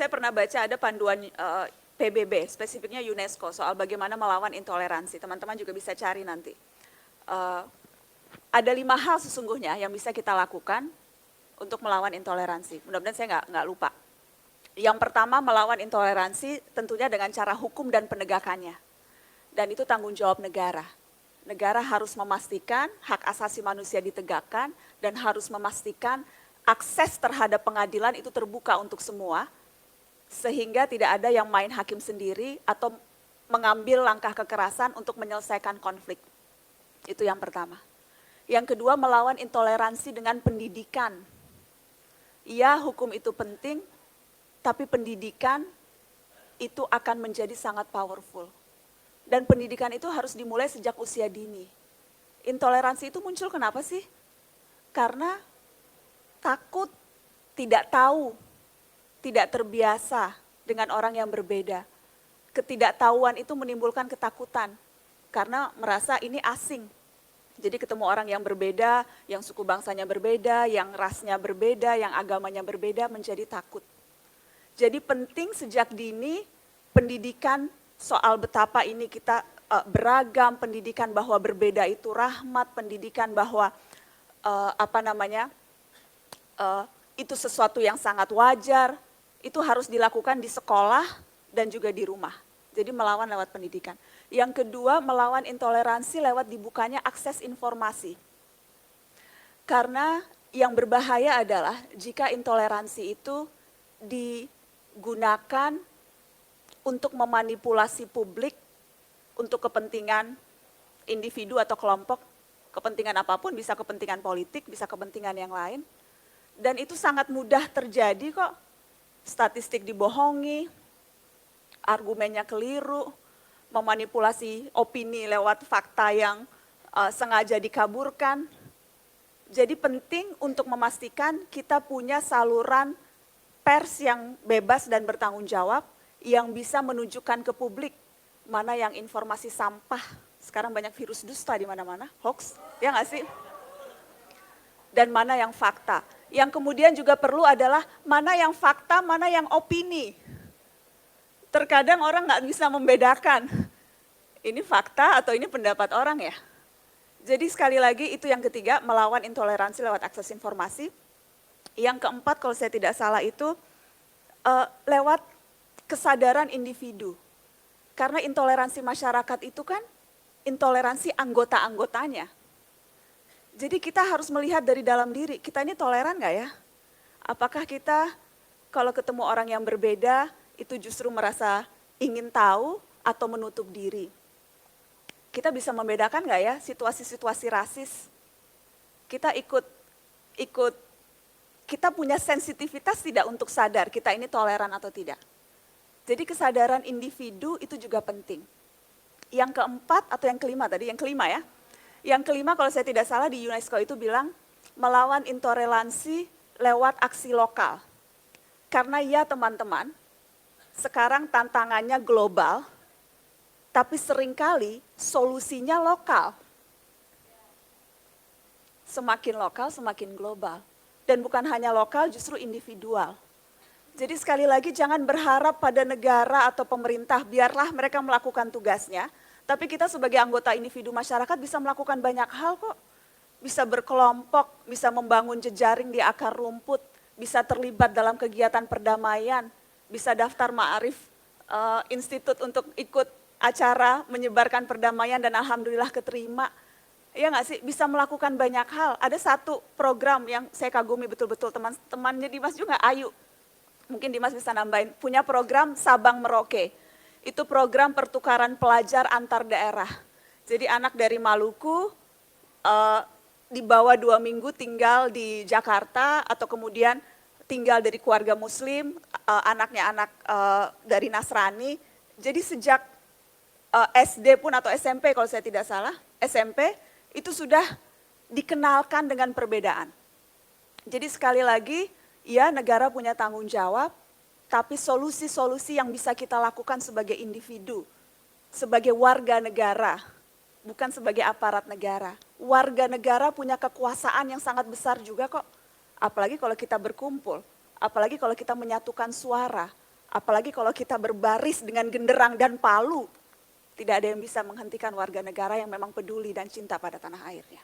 Saya pernah baca ada panduan PBB, spesifiknya UNESCO, soal bagaimana melawan intoleransi. Teman-teman juga bisa cari nanti. Ada 5 hal sesungguhnya yang bisa kita lakukan untuk melawan intoleransi. Mudah-mudahan saya nggak lupa. Yang pertama, melawan intoleransi tentunya dengan cara hukum dan penegakannya. Dan itu tanggung jawab negara. Negara harus memastikan hak asasi manusia ditegakkan dan harus memastikan akses terhadap pengadilan itu terbuka untuk semua, sehingga tidak ada yang main hakim sendiri atau mengambil langkah kekerasan untuk menyelesaikan konflik. Itu yang pertama. Yang kedua, melawan intoleransi dengan pendidikan. Ya, hukum itu penting, tapi pendidikan itu akan menjadi sangat powerful. Dan pendidikan itu harus dimulai sejak usia dini. Intoleransi itu muncul kenapa sih? Karena takut, tidak tahu, tidak terbiasa dengan orang yang berbeda. Ketidaktahuan itu menimbulkan ketakutan, karena merasa ini asing. Jadi ketemu orang yang berbeda, yang suku bangsanya berbeda, yang rasnya berbeda, yang agamanya berbeda, menjadi takut. Jadi penting sejak dini pendidikan soal betapa ini kita beragam, pendidikan bahwa berbeda itu rahmat, pendidikan bahwa itu sesuatu yang sangat wajar, itu harus dilakukan di sekolah dan juga di rumah. Jadi melawan lewat pendidikan. Yang kedua, melawan intoleransi lewat dibukanya akses informasi. Karena yang berbahaya adalah jika intoleransi itu digunakan untuk memanipulasi publik untuk kepentingan individu atau kelompok, kepentingan apapun, bisa kepentingan politik, bisa kepentingan yang lain. Dan itu sangat mudah terjadi kok. Statistik dibohongi, argumennya keliru, memanipulasi opini lewat fakta yang sengaja dikaburkan. Jadi penting untuk memastikan kita punya saluran pers yang bebas dan bertanggung jawab, yang bisa menunjukkan ke publik mana yang informasi sampah. Sekarang banyak virus dusta di mana-mana, hoax, ya nggak sih? Dan mana yang fakta. Yang kemudian juga perlu adalah mana yang fakta, mana yang opini. Terkadang orang nggak bisa membedakan, ini fakta atau ini pendapat orang ya. Jadi sekali lagi itu yang ketiga, melawan intoleransi lewat akses informasi. Yang keempat kalau saya tidak salah itu lewat kesadaran individu. Karena intoleransi masyarakat itu kan intoleransi anggota-anggotanya. Jadi kita harus melihat dari dalam diri, kita ini toleran nggak ya? Apakah kita kalau ketemu orang yang berbeda itu justru merasa ingin tahu atau menutup diri? Kita bisa membedakan nggak ya situasi-situasi rasis? Kita kita punya sensitivitas tidak untuk sadar kita ini toleran atau tidak? Jadi kesadaran individu itu juga penting. Yang keempat atau yang kelima tadi, yang kelima ya. Yang kelima kalau saya tidak salah di UNESCO itu bilang melawan intoleransi lewat aksi lokal. Karena ya teman-teman, sekarang tantangannya global, tapi seringkali solusinya lokal. Semakin lokal, semakin global. Dan bukan hanya lokal, justru individual. Jadi sekali lagi jangan berharap pada negara atau pemerintah, biarlah mereka melakukan tugasnya. Tapi kita sebagai anggota individu masyarakat bisa melakukan banyak hal kok. Bisa berkelompok, bisa membangun jejaring di akar rumput, bisa terlibat dalam kegiatan perdamaian, bisa daftar ma'arif institut untuk ikut acara menyebarkan perdamaian dan alhamdulillah keterima. Ya nggak sih, bisa melakukan banyak hal. Ada satu program yang saya kagumi betul-betul, teman-temannya Dimas juga, Ayu. Mungkin Dimas bisa nambahin, punya program Sabang Merauke. Itu program pertukaran pelajar antar daerah. Jadi anak dari Maluku di bawah 2 minggu tinggal di Jakarta atau kemudian tinggal dari keluarga muslim, anaknya anak dari Nasrani. Jadi sejak SD pun atau SMP kalau saya tidak salah, SMP itu sudah dikenalkan dengan perbedaan. Jadi sekali lagi, ya negara punya tanggung jawab, tapi solusi-solusi yang bisa kita lakukan sebagai individu, sebagai warga negara, bukan sebagai aparat negara. Warga negara punya kekuasaan yang sangat besar juga kok, apalagi kalau kita berkumpul, apalagi kalau kita menyatukan suara, Apalagi kalau kita berbaris dengan genderang dan palu, tidak ada yang bisa menghentikan warga negara yang memang peduli dan cinta pada tanah airnya.